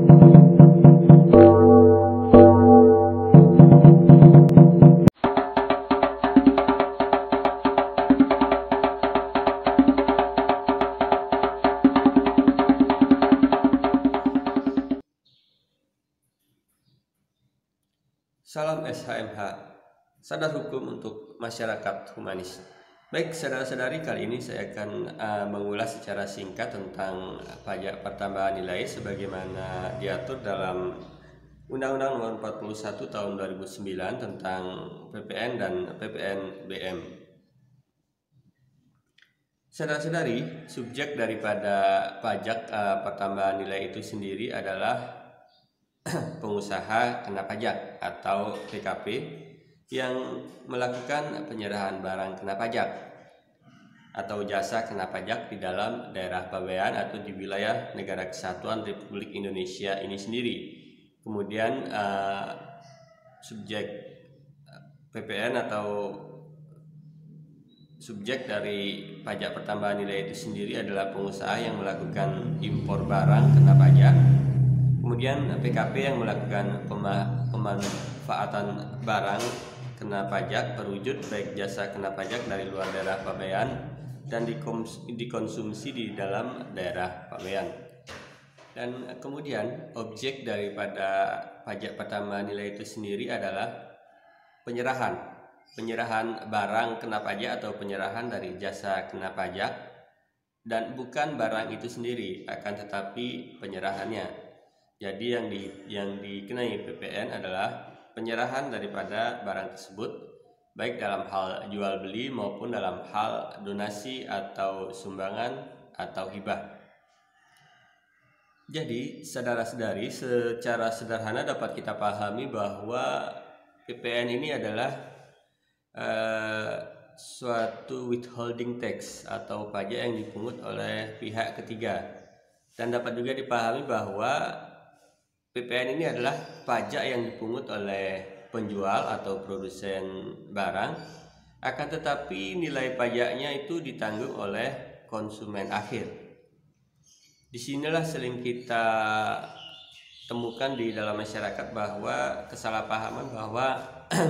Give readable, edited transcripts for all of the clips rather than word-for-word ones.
Salam SHMH, sadar hukum untuk masyarakat humanis. Baik saudara-saudari, kali ini saya akan mengulas secara singkat tentang pajak pertambahan nilai sebagaimana diatur dalam Undang-Undang Nomor 41 Tahun 2009 tentang PPN dan PPNBM. Saudara-saudari, subjek daripada pajak pertambahan nilai itu sendiri adalah pengusaha kena pajak atau PKP yang melakukan penyerahan barang kena pajak atau jasa kena pajak di dalam daerah pabean atau di wilayah Negara Kesatuan Republik Indonesia ini sendiri. Kemudian subjek PPN atau subjek dari pajak pertambahan nilai itu sendiri adalah pengusaha yang melakukan impor barang kena pajak. Kemudian PKP yang melakukan pemanfaatan barang kena pajak berwujud baik jasa kena pajak dari luar daerah pabean dan dikonsumsi di dalam daerah pabean. Dan kemudian objek daripada pajak pertambahan nilai itu sendiri adalah penyerahan barang kena pajak atau penyerahan dari jasa kena pajak, dan bukan barang itu sendiri, akan tetapi penyerahannya. Jadi yang dikenai PPN adalah penyerahan daripada barang tersebut baik dalam hal jual beli maupun dalam hal donasi atau sumbangan atau hibah. Jadi saudara-saudari, secara sederhana dapat kita pahami bahwa PPN ini adalah suatu withholding tax atau pajak yang dipungut oleh pihak ketiga, dan dapat juga dipahami bahwa PPN ini adalah pajak yang dipungut oleh penjual atau produsen barang, akan tetapi nilai pajaknya itu ditanggung oleh konsumen akhir. Disinilah sering kita temukan di dalam masyarakat bahwa kesalahpahaman bahwa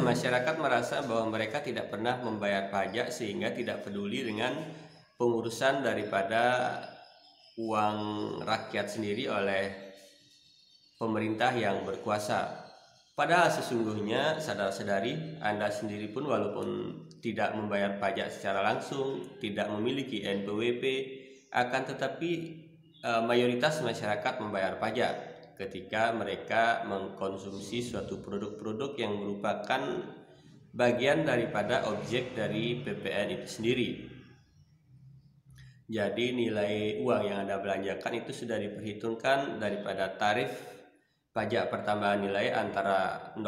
masyarakat merasa bahwa mereka tidak pernah membayar pajak sehingga tidak peduli dengan pengurusan daripada uang rakyat sendiri oleh pemerintah yang berkuasa. Padahal sesungguhnya saudara-saudari, Anda sendiri pun walaupun tidak membayar pajak secara langsung, tidak memiliki NPWP, akan tetapi mayoritas masyarakat membayar pajak ketika mereka mengkonsumsi suatu produk-produk yang merupakan bagian daripada objek dari PPN itu sendiri. Jadi nilai uang yang Anda belanjakan itu sudah diperhitungkan daripada tarif pajak pertambahan nilai antara 0%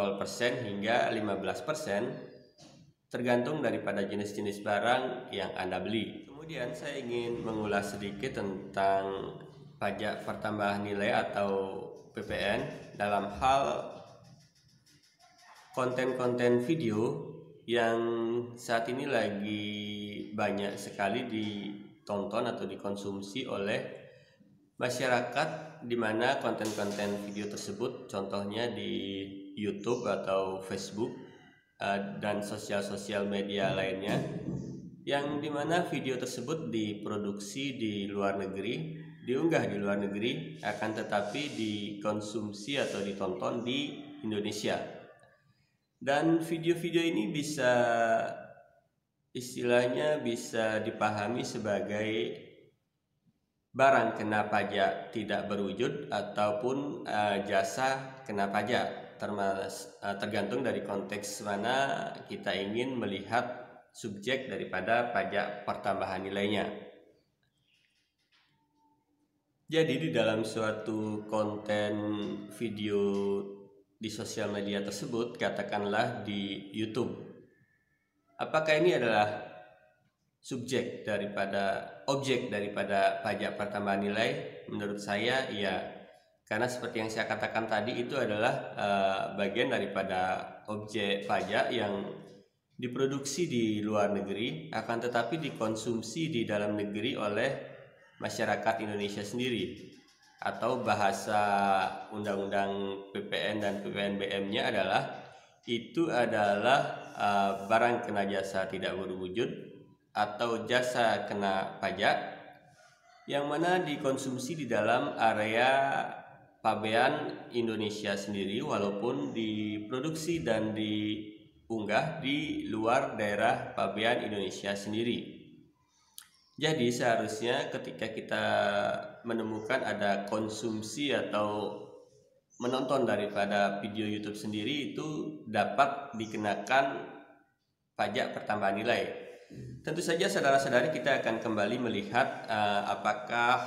hingga 15%, tergantung daripada jenis-jenis barang yang Anda beli. Kemudian saya ingin mengulas sedikit tentang pajak pertambahan nilai atau PPN dalam hal konten-konten video yang saat ini lagi banyak sekali ditonton atau dikonsumsi oleh masyarakat, di mana konten-konten video tersebut contohnya di YouTube atau Facebook dan sosial media lainnya, yang dimana video tersebut diproduksi di luar negeri, diunggah di luar negeri, akan tetapi dikonsumsi atau ditonton di Indonesia. Dan video-video ini istilahnya bisa dipahami sebagai barang kena pajak tidak berwujud ataupun jasa kena pajak, tergantung dari konteks mana kita ingin melihat subjek daripada pajak pertambahan nilainya. Jadi di dalam suatu konten video di sosial media tersebut, katakanlah di YouTube, apakah ini adalah objek daripada pajak pertambahan nilai? Menurut saya iya, karena seperti yang saya katakan tadi, itu adalah bagian daripada objek pajak yang diproduksi di luar negeri, akan tetapi dikonsumsi di dalam negeri oleh masyarakat Indonesia sendiri. atau bahasa undang-undang PPN dan PPNBM-nya adalah barang kena jasa tidak berwujud atau jasa kena pajak yang mana dikonsumsi di dalam area pabean Indonesia sendiri walaupun diproduksi dan diunggah di luar daerah pabean Indonesia sendiri. Jadi seharusnya ketika kita menemukan ada konsumsi atau menonton daripada video YouTube sendiri itu dapat dikenakan pajak pertambahan nilai. Tentu saja saudara-saudari kita akan kembali melihat apakah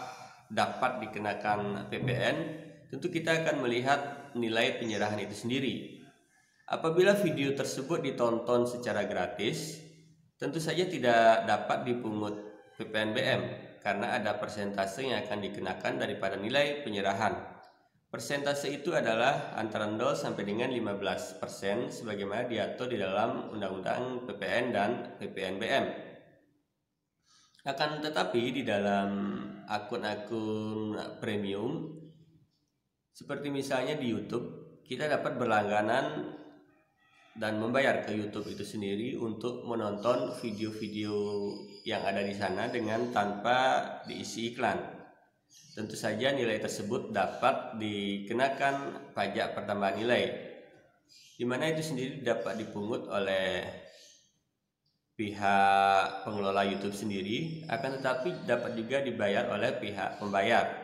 dapat dikenakan PPN. Tentu kita akan melihat nilai penyerahan itu sendiri. Apabila video tersebut ditonton secara gratis, tentu saja tidak dapat dipungut PPNBM karena ada persentase yang akan dikenakan daripada nilai penyerahan. Persentase itu adalah antara 0 sampai dengan 15% sebagaimana diatur di dalam Undang-Undang PPN dan PPNBM. Akan tetapi di dalam akun-akun premium seperti misalnya di YouTube, kita dapat berlangganan dan membayar ke YouTube itu sendiri untuk menonton video-video yang ada di sana dengan tanpa diisi iklan. Tentu saja nilai tersebut dapat dikenakan pajak pertambahan nilai, di mana itu sendiri dapat dipungut oleh pihak pengelola YouTube sendiri, akan tetapi dapat juga dibayar oleh pihak pembayar.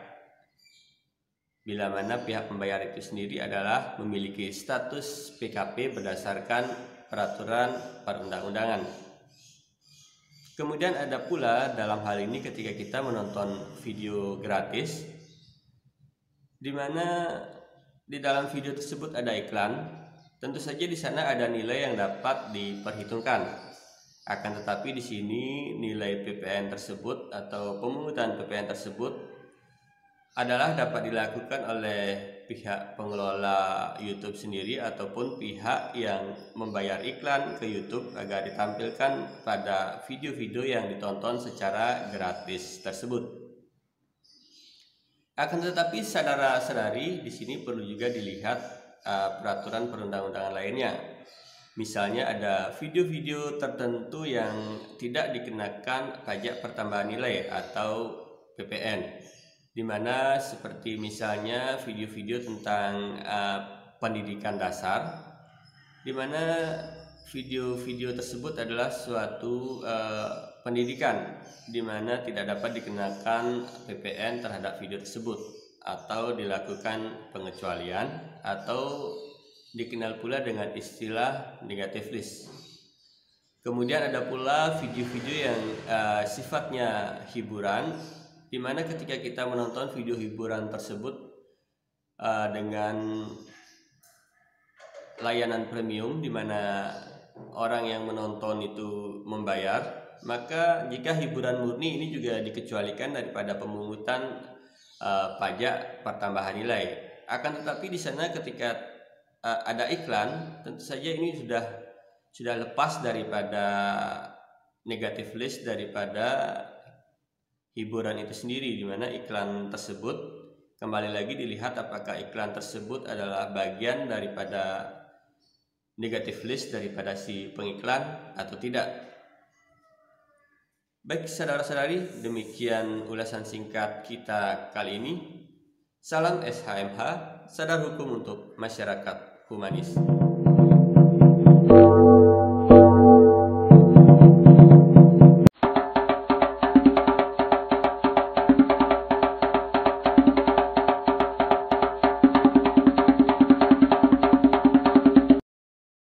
Bila mana pihak pembayar itu sendiri adalah memiliki status PKP berdasarkan peraturan perundang-undangan. Kemudian ada pula dalam hal ini ketika kita menonton video gratis, di mana di dalam video tersebut ada iklan, tentu saja di sana ada nilai yang dapat diperhitungkan. Akan tetapi di sini nilai PPN tersebut atau pemungutan PPN tersebut adalah dapat dilakukan oleh pihak pengelola YouTube sendiri ataupun pihak yang membayar iklan ke YouTube agar ditampilkan pada video-video yang ditonton secara gratis tersebut. Akan tetapi saudara-saudari di sini perlu juga dilihat peraturan perundang-undangan lainnya. Misalnya ada video-video tertentu yang tidak dikenakan pajak pertambahan nilai atau PPN. Di mana seperti misalnya video-video tentang pendidikan dasar, di mana video-video tersebut adalah suatu pendidikan di mana tidak dapat dikenakan PPN terhadap video tersebut atau dilakukan pengecualian atau dikenal pula dengan istilah negative list. Kemudian ada pula video-video yang sifatnya hiburan, di mana ketika kita menonton video hiburan tersebut dengan layanan premium di mana orang yang menonton itu membayar, maka jika hiburan murni ini juga dikecualikan daripada pemungutan pajak pertambahan nilai. Akan tetapi di sana ketika ada iklan, tentu saja ini sudah lepas daripada negative list daripada hiburan itu sendiri, di mana iklan tersebut kembali lagi dilihat apakah iklan tersebut adalah bagian daripada negative list daripada si pengiklan atau tidak. Baik saudara-saudari, demikian ulasan singkat kita kali ini. Salam SHMH, sadar hukum untuk masyarakat humanis.